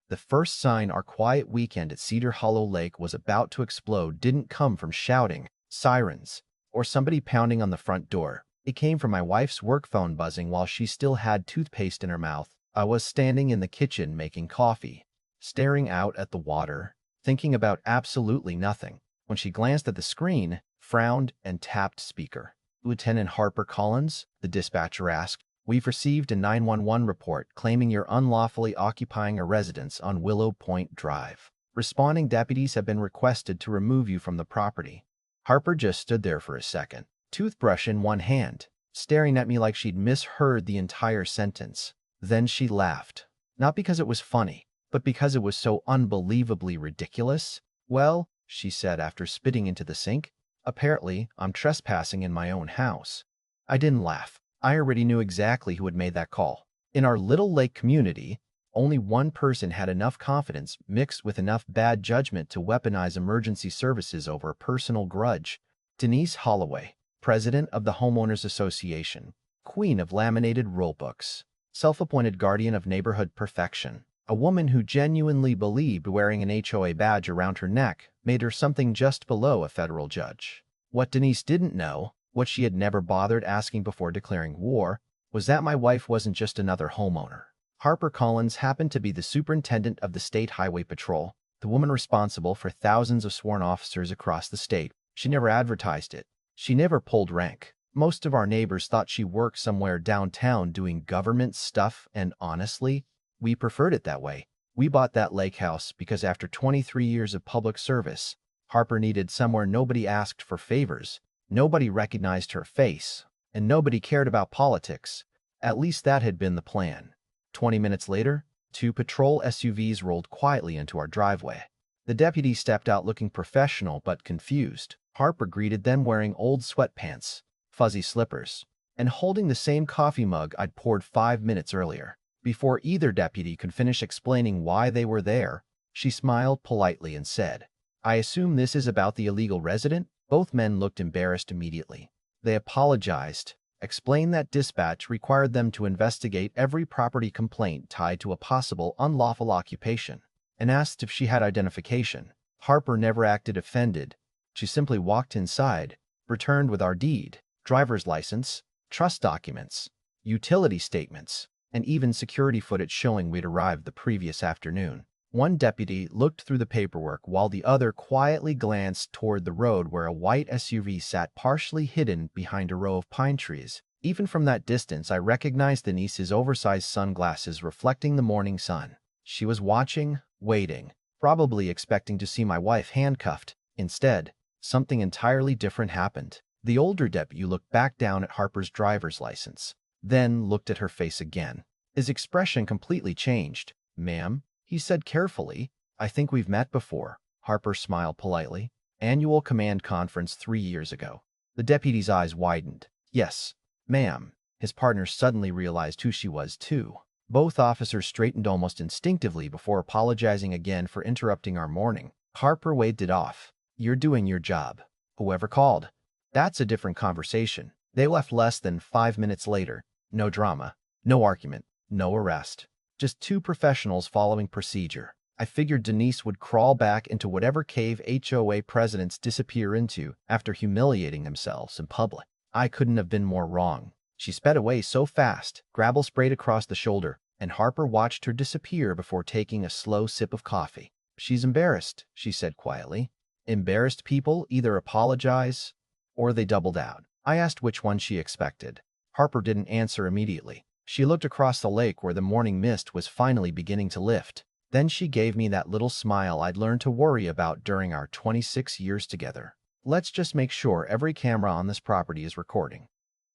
The first sign our quiet weekend at Cedar Hollow Lake was about to explode didn't come from shouting, sirens, or somebody pounding on the front door. It came from my wife's work phone buzzing while she still had toothpaste in her mouth. I was standing in the kitchen making coffee, staring out at the water, thinking about absolutely nothing, when she glanced at the screen, frowned, and tapped speaker. "Lieutenant Harper Collins," the dispatcher asked, "we've received a 911 report claiming you're unlawfully occupying a residence on Willow Point Drive. Responding deputies have been requested to remove you from the property." Harper just stood there for a second, toothbrush in one hand, staring at me like she'd misheard the entire sentence. Then she laughed. Not because it was funny, but because it was so unbelievably ridiculous. "Well," she said after spitting into the sink, "apparently I'm trespassing in my own house." I didn't laugh. I already knew exactly who had made that call. In our little lake community, only one person had enough confidence mixed with enough bad judgment to weaponize emergency services over a personal grudge. Denise Holloway, president of the Homeowners Association, queen of laminated rulebooks, self-appointed guardian of neighborhood perfection, a woman who genuinely believed wearing an HOA badge around her neck made her something just below a federal judge. What Denise didn't know, what she had never bothered asking before declaring war, was that my wife wasn't just another homeowner. Harper Collins happened to be the superintendent of the State Highway Patrol, the woman responsible for thousands of sworn officers across the state. She never advertised it. She never pulled rank. Most of our neighbors thought she worked somewhere downtown doing government stuff, and honestly, we preferred it that way. We bought that lake house because after 23 years of public service, Harper needed somewhere nobody asked for favors, nobody recognized her face, and nobody cared about politics. At least that had been the plan. 20 minutes later, 2 patrol SUVs rolled quietly into our driveway. The deputy stepped out looking professional but confused. Harper greeted them wearing old sweatpants, fuzzy slippers, and holding the same coffee mug I'd poured 5 minutes earlier. Before either deputy could finish explaining why they were there, she smiled politely and said, "I assume this is about the illegal resident?" Both men looked embarrassed immediately. They apologized, explained that dispatch required them to investigate every property complaint tied to a possible unlawful occupation, and asked if she had identification. Harper never acted offended. She simply walked inside, returned with our deed, driver's license, trust documents, utility statements, and even security footage showing we'd arrived the previous afternoon. One deputy looked through the paperwork while the other quietly glanced toward the road where a white SUV sat partially hidden behind a row of pine trees. Even from that distance, I recognized Denise's oversized sunglasses reflecting the morning sun. She was watching, waiting, probably expecting to see my wife handcuffed. Instead, something entirely different happened. The older deputy looked back down at Harper's driver's license, then looked at her face again. His expression completely changed. "Ma'am," he said carefully, "I think we've met before." Harper smiled politely. "Annual command conference 3 years ago." The deputy's eyes widened. "Yes, ma'am." His partner suddenly realized who she was, too. Both officers straightened almost instinctively before apologizing again for interrupting our morning. Harper waved it off. "You're doing your job. Whoever called, that's a different conversation." They left less than 5 minutes later. No drama, no argument, no arrest. Just 2 professionals following procedure. I figured Denise would crawl back into whatever cave HOA presidents disappear into after humiliating themselves in public. I couldn't have been more wrong. She sped away so fast, gravel sprayed across the shoulder, and Harper watched her disappear before taking a slow sip of coffee. "She's embarrassed," she said quietly. Embarrassed people either apologize or they doubled out. I asked which one she expected. Harper didn't answer immediately. She looked across the lake where the morning mist was finally beginning to lift. Then she gave me that little smile I'd learned to worry about during our 26 years together. "Let's just make sure every camera on this property is recording."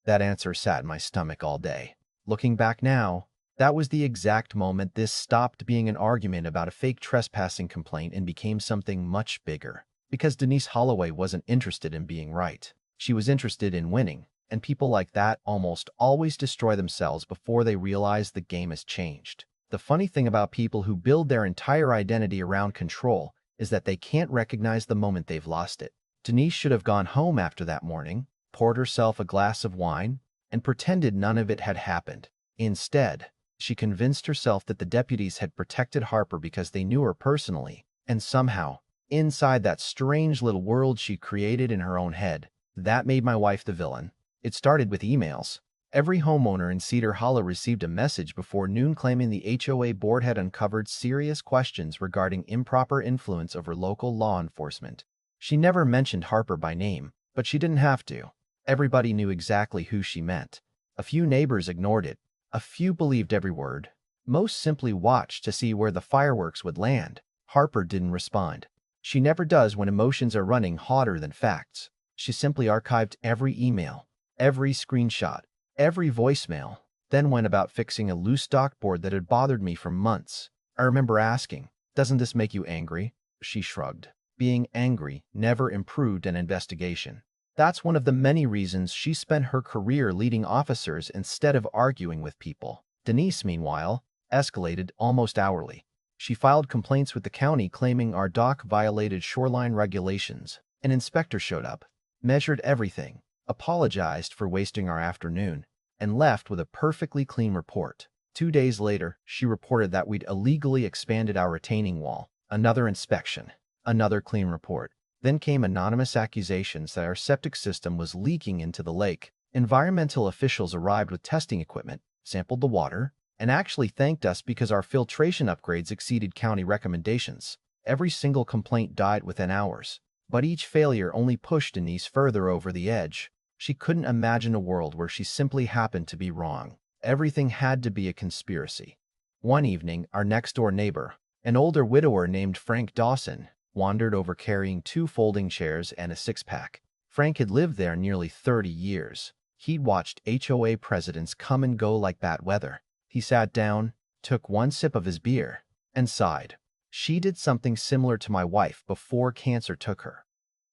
That answer sat in my stomach all day. Looking back now, that was the exact moment this stopped being an argument about a fake trespassing complaint and became something much bigger. Because Denise Holloway wasn't interested in being right. She was interested in winning, and people like that almost always destroy themselves before they realize the game has changed. The funny thing about people who build their entire identity around control is that they can't recognize the moment they've lost it. Denise should have gone home after that morning, poured herself a glass of wine, and pretended none of it had happened. Instead, She convinced herself that the deputies had protected Harper because they knew her personally, and somehow, inside that strange little world she created in her own head, that made my wife the villain. It started with emails. Every homeowner in Cedar Hollow received a message before noon claiming the HOA board had uncovered serious questions regarding improper influence over local law enforcement. She never mentioned Harper by name, but she didn't have to. Everybody knew exactly who she meant. A few neighbors ignored it. A few believed every word. Most simply watched to see where the fireworks would land. Harper didn't respond. She never does when emotions are running hotter than facts. She simply archived every email, every screenshot, every voicemail, then went about fixing a loose board that had bothered me for months. I remember asking, "Doesn't this make you angry?" She shrugged. Being angry never improved an investigation. That's one of the many reasons she spent her career leading officers instead of arguing with people. Denise, meanwhile, escalated almost hourly. She filed complaints with the county claiming our dock violated shoreline regulations. An inspector showed up, measured everything, apologized for wasting our afternoon, and left with a perfectly clean report. 2 days later, she reported that we'd illegally expanded our retaining wall. Another inspection, another clean report. Then came anonymous accusations that our septic system was leaking into the lake. Environmental officials arrived with testing equipment, sampled the water, and actually thanked us because our filtration upgrades exceeded county recommendations. Every single complaint died within hours, but each failure only pushed Denise further over the edge. She couldn't imagine a world where she simply happened to be wrong. Everything had to be a conspiracy. One evening, our next-door neighbor, an older widower named Frank Dawson, wandered over carrying 2 folding chairs and a six-pack. Frank had lived there nearly 30 years. He'd watched HOA presidents come and go like bad weather. He sat down, took one sip of his beer, and sighed. She did something similar to my wife before cancer took her.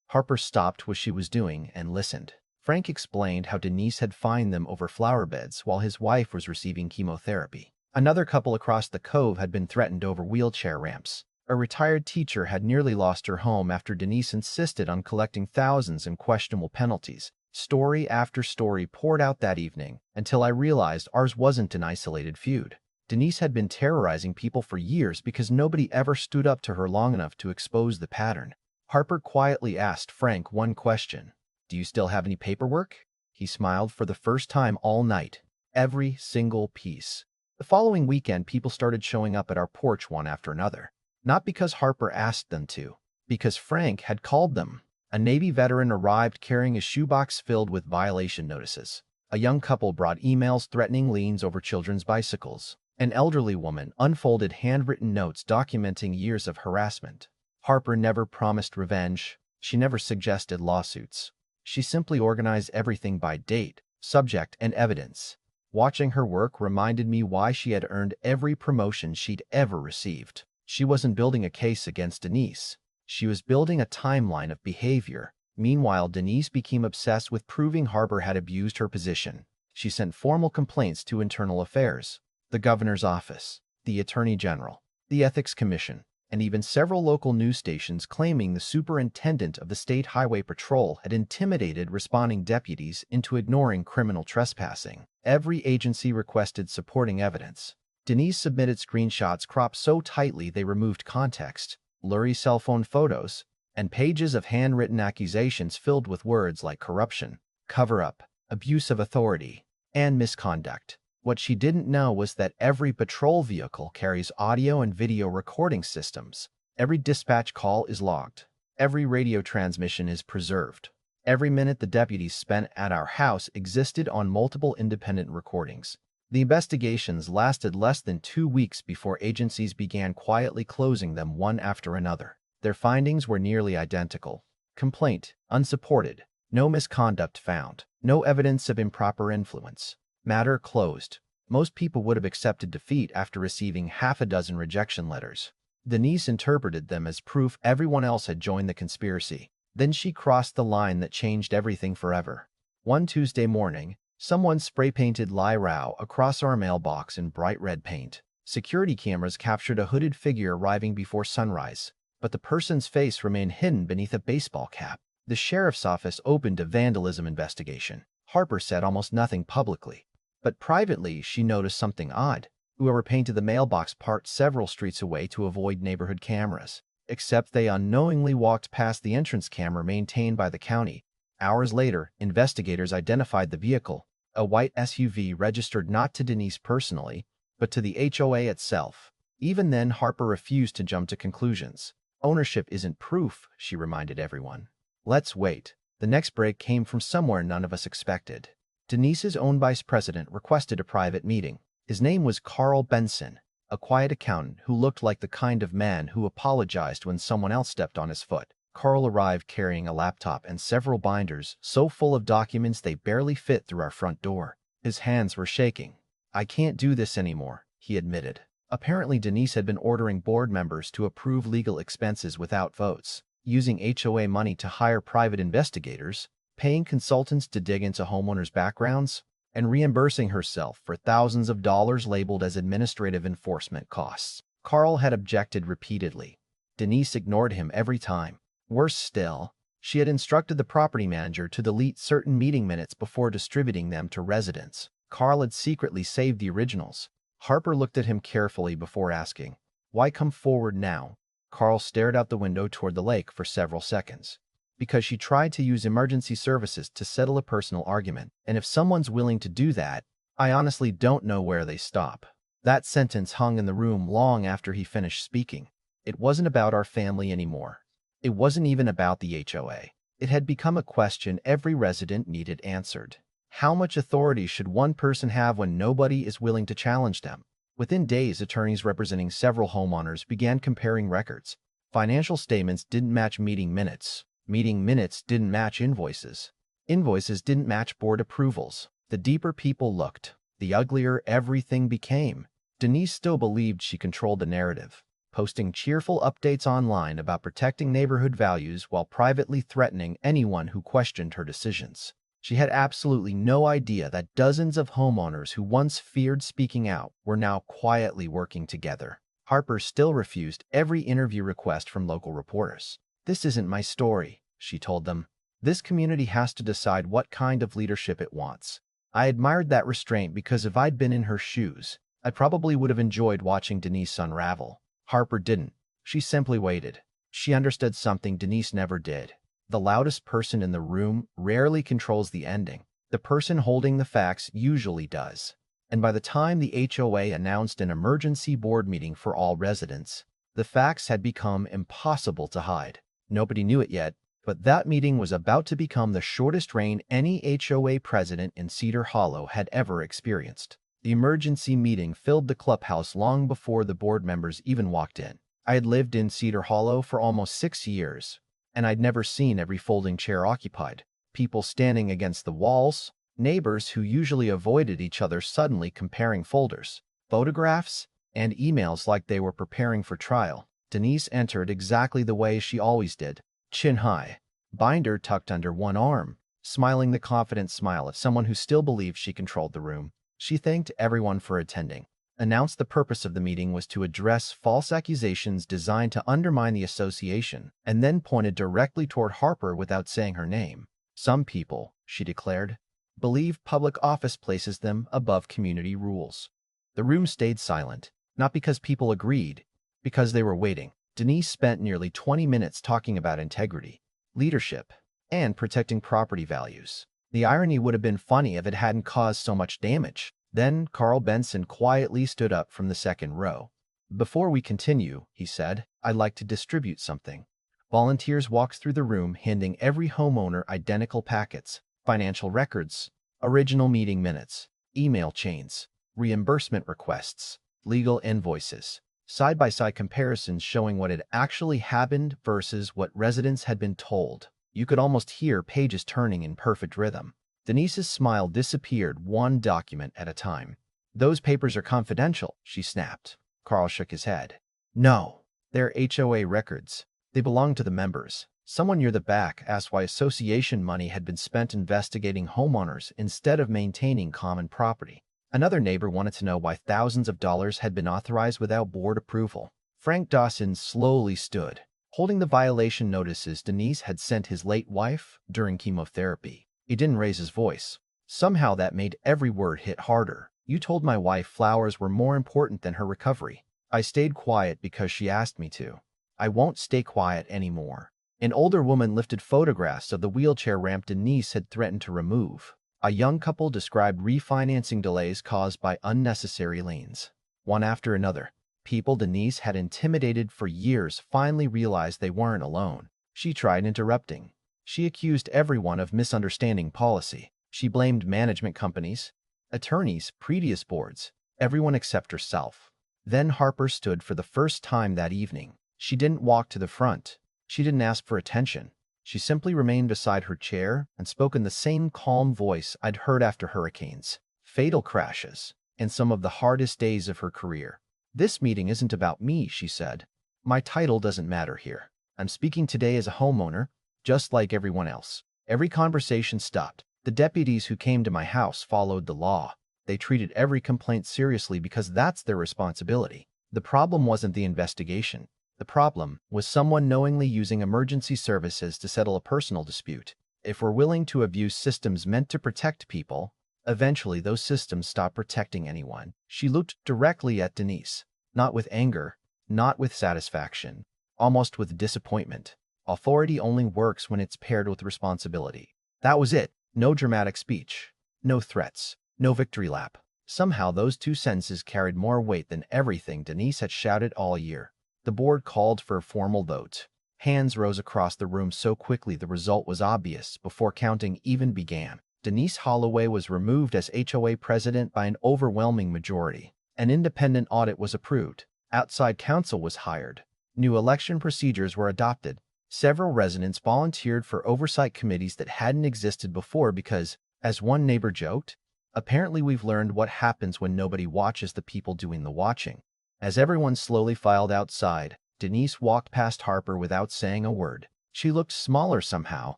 Harper stopped what she was doing and listened. Frank explained how Denise had found them over flower beds while his wife was receiving chemotherapy. Another couple across the cove had been threatened over wheelchair ramps. A retired teacher had nearly lost her home after Denise insisted on collecting thousands in questionable penalties. Story after story poured out that evening until I realized ours wasn't an isolated feud. Denise had been terrorizing people for years because nobody ever stood up to her long enough to expose the pattern. Harper quietly asked Frank one question. "Do you still have any paperwork?" He smiled for the first time all night. Every single piece. The following weekend, people started showing up at our porch one after another. Not because Harper asked them to, because Frank had called them. A Navy veteran arrived carrying a shoebox filled with violation notices. A young couple brought emails threatening liens over children's bicycles. An elderly woman unfolded handwritten notes documenting years of harassment. Harper never promised revenge. She never suggested lawsuits. She simply organized everything by date, subject, and evidence. Watching her work reminded me why she had earned every promotion she'd ever received. She wasn't building a case against Denise. She was building a timeline of behavior. Meanwhile, Denise became obsessed with proving Harper had abused her position. She sent formal complaints to Internal Affairs, the governor's office, the attorney general, the ethics commission, and even several local news stations claiming the superintendent of the State Highway Patrol had intimidated responding deputies into ignoring criminal trespassing. Every agency requested supporting evidence. Denise submitted screenshots cropped so tightly they removed context, blurry cell phone photos, and pages of handwritten accusations filled with words like corruption, cover-up, abuse of authority, and misconduct. What she didn't know was that every patrol vehicle carries audio and video recording systems. Every dispatch call is logged. Every radio transmission is preserved. Every minute the deputies spent at our house existed on multiple independent recordings. The investigations lasted less than 2 weeks before agencies began quietly closing them one after another. Their findings were nearly identical. Complaint, unsupported. No misconduct found. No evidence of improper influence. Matter closed. Most people would have accepted defeat after receiving half a dozen rejection letters. Denise interpreted them as proof everyone else had joined the conspiracy. Then she crossed the line that changed everything forever. One Tuesday morning, someone spray-painted "Lie Row" across our mailbox in bright red paint. Security cameras captured a hooded figure arriving before sunrise, but the person's face remained hidden beneath a baseball cap. The sheriff's office opened a vandalism investigation. Harper said almost nothing publicly, but privately she noticed something odd. Whoever painted the mailbox parked several streets away to avoid neighborhood cameras. Except they unknowingly walked past the entrance camera maintained by the county. Hours later, investigators identified the vehicle, a white SUV registered not to Denise personally, but to the HOA itself. Even then, Harper refused to jump to conclusions. Ownership isn't proof, she reminded everyone. Let's wait. The next break came from somewhere none of us expected. Denise's own vice president requested a private meeting. His name was Carl Benson, a quiet accountant who looked like the kind of man who apologized when someone else stepped on his foot. Carl arrived carrying a laptop and several binders so full of documents they barely fit through our front door. His hands were shaking. "I can't do this anymore," he admitted. Apparently, Denise had been ordering board members to approve legal expenses without votes, using HOA money to hire private investigators, paying consultants to dig into homeowners' backgrounds, and reimbursing herself for thousands of dollars labeled as administrative enforcement costs. Carl had objected repeatedly. Denise ignored him every time. Worse still, she had instructed the property manager to delete certain meeting minutes before distributing them to residents. Carl had secretly saved the originals. Harper looked at him carefully before asking, "Why come forward now?" Carl stared out the window toward the lake for several seconds. "Because she tried to use emergency services to settle a personal argument, and if someone's willing to do that, I honestly don't know where they stop." That sentence hung in the room long after he finished speaking. It wasn't about our family anymore. It wasn't even about the HOA. It had become a question every resident needed answered. How much authority should one person have when nobody is willing to challenge them? Within days, attorneys representing several homeowners began comparing records. Financial statements didn't match meeting minutes. Meeting minutes didn't match invoices. Invoices didn't match board approvals. The deeper people looked, the uglier everything became. Denise still believed she controlled the narrative, posting cheerful updates online about protecting neighborhood values while privately threatening anyone who questioned her decisions. She had absolutely no idea that dozens of homeowners who once feared speaking out were now quietly working together. Harper still refused every interview request from local reporters. "This isn't my story," she told them. "This community has to decide what kind of leadership it wants." I admired that restraint because if I'd been in her shoes, I probably would have enjoyed watching Denise unravel. Harper didn't. She simply waited. She understood something Denise never did. The loudest person in the room rarely controls the ending. The person holding the facts usually does. And by the time the HOA announced an emergency board meeting for all residents, the facts had become impossible to hide. Nobody knew it yet, but that meeting was about to become the shortest reign any HOA president in Cedar Hollow had ever experienced. The emergency meeting filled the clubhouse long before the board members even walked in. I had lived in Cedar Hollow for almost 6 years, and I'd never seen every folding chair occupied. People standing against the walls, neighbors who usually avoided each other suddenly comparing folders, photographs, and emails like they were preparing for trial. Denise entered exactly the way she always did, chin high, binder tucked under one arm, smiling the confident smile of someone who still believed she controlled the room. She thanked everyone for attending, announced the purpose of the meeting was to address false accusations designed to undermine the association, and then pointed directly toward Harper without saying her name. "Some people," she declared, "believe public office places them above community rules." The room stayed silent, not because people agreed, because they were waiting. Denise spent nearly 20 minutes talking about integrity, leadership, and protecting property values. The irony would have been funny if it hadn't caused so much damage. Then Carl Benson quietly stood up from the second row. "Before we continue," he said, "I'd like to distribute something." Volunteers walked through the room handing every homeowner identical packets, financial records, original meeting minutes, email chains, reimbursement requests, legal invoices, side-by-side comparisons showing what had actually happened versus what residents had been told. You could almost hear pages turning in perfect rhythm. Denise's smile disappeared one document at a time. "Those papers are confidential," she snapped. Carl shook his head. "No, they're HOA records. They belong to the members." Someone near the back asked why association money had been spent investigating homeowners instead of maintaining common property. Another neighbor wanted to know why thousands of dollars had been authorized without board approval. Frank Dawson slowly stood, holding the violation notices Denise had sent his late wife during chemotherapy. He didn't raise his voice. Somehow that made every word hit harder. You told my wife flowers were more important than her recovery. I stayed quiet because she asked me to. I won't stay quiet anymore." An older woman lifted photographs of the wheelchair ramp Denise had threatened to remove. A young couple described refinancing delays caused by unnecessary liens. One after another, people Denise had intimidated for years finally realized they weren't alone. She tried interrupting. She accused everyone of misunderstanding policy. She blamed management companies, attorneys, previous boards, everyone except herself. Then Harper stood for the first time that evening. She didn't walk to the front. She didn't ask for attention. She simply remained beside her chair and spoke in the same calm voice I'd heard after hurricanes, fatal crashes, and some of the hardest days of her career. "This meeting isn't about me," she said. "My title doesn't matter here. I'm speaking today as a homeowner, just like everyone else." Every conversation stopped. The deputies who came to my house followed the law. They treated every complaint seriously because that's their responsibility. The problem wasn't the investigation. The problem was someone knowingly using emergency services to settle a personal dispute. If we're willing to abuse systems meant to protect people, eventually those systems stop protecting anyone. She looked directly at Denise, not with anger, not with satisfaction, almost with disappointment. Authority only works when it's paired with responsibility. That was it. No dramatic speech, no threats, no victory lap. Somehow those two sentences carried more weight than everything Denise had shouted all year. The board called for a formal vote. Hands rose across the room so quickly the result was obvious before counting even began. Denise Holloway was removed as HOA president by an overwhelming majority. An independent audit was approved. Outside counsel was hired. New election procedures were adopted. Several residents volunteered for oversight committees that hadn't existed before because, as one neighbor joked, apparently we've learned what happens when nobody watches the people doing the watching. As everyone slowly filed outside, Denise walked past Harper without saying a word. She looked smaller somehow,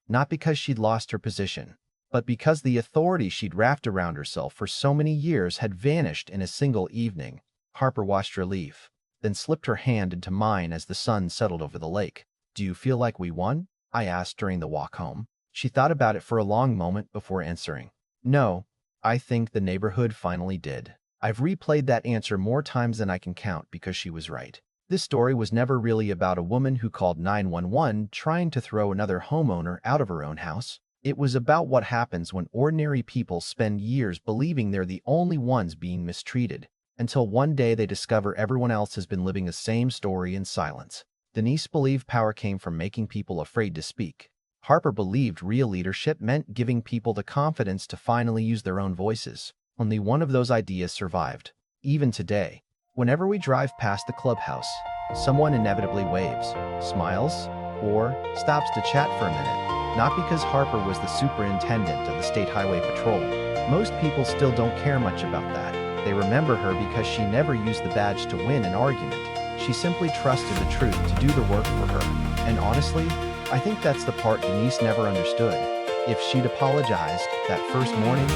not because she'd lost her position, but because the authority she'd wrapped around herself for so many years had vanished in a single evening. Harper watched relief, then slipped her hand into mine as the sun settled over the lake. "Do you feel like we won?" I asked during the walk home. She thought about it for a long moment before answering. "No, I think the neighborhood finally did." I've replayed that answer more times than I can count because she was right. This story was never really about a woman who called 911 trying to throw another homeowner out of her own house. It was about what happens when ordinary people spend years believing they're the only ones being mistreated, until one day they discover everyone else has been living the same story in silence. Denise believed power came from making people afraid to speak. Harper believed real leadership meant giving people the confidence to finally use their own voices. Only one of those ideas survived. Even today, whenever we drive past the clubhouse, someone inevitably waves, smiles, or stops to chat for a minute. Not because Harper was the superintendent of the State Highway Patrol. Most people still don't care much about that. They remember her because she never used the badge to win an argument. She simply trusted the truth to do the work for her. And honestly, I think that's the part Denise never understood. If she'd apologized that first morning,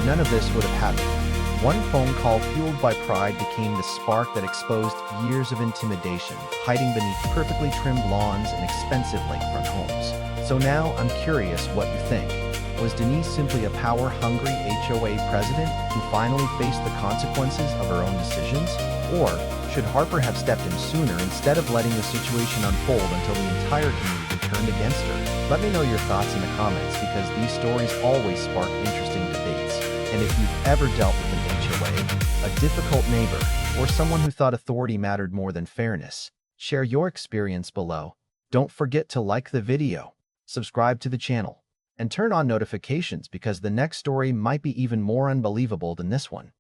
none of this would have happened. One phone call fueled by pride became the spark that exposed years of intimidation, hiding beneath perfectly trimmed lawns and expensive lakefront homes. So now I'm curious what you think. Was Denise simply a power-hungry HOA president who finally faced the consequences of her own decisions? Or should Harper have stepped in sooner instead of letting the situation unfold until the entire community turned against her? Let me know your thoughts in the comments because these stories always spark interesting debates. And if you've ever dealt with an HOA, a difficult neighbor, or someone who thought authority mattered more than fairness, share your experience below. Don't forget to like the video, subscribe to the channel, and turn on notifications because the next story might be even more unbelievable than this one.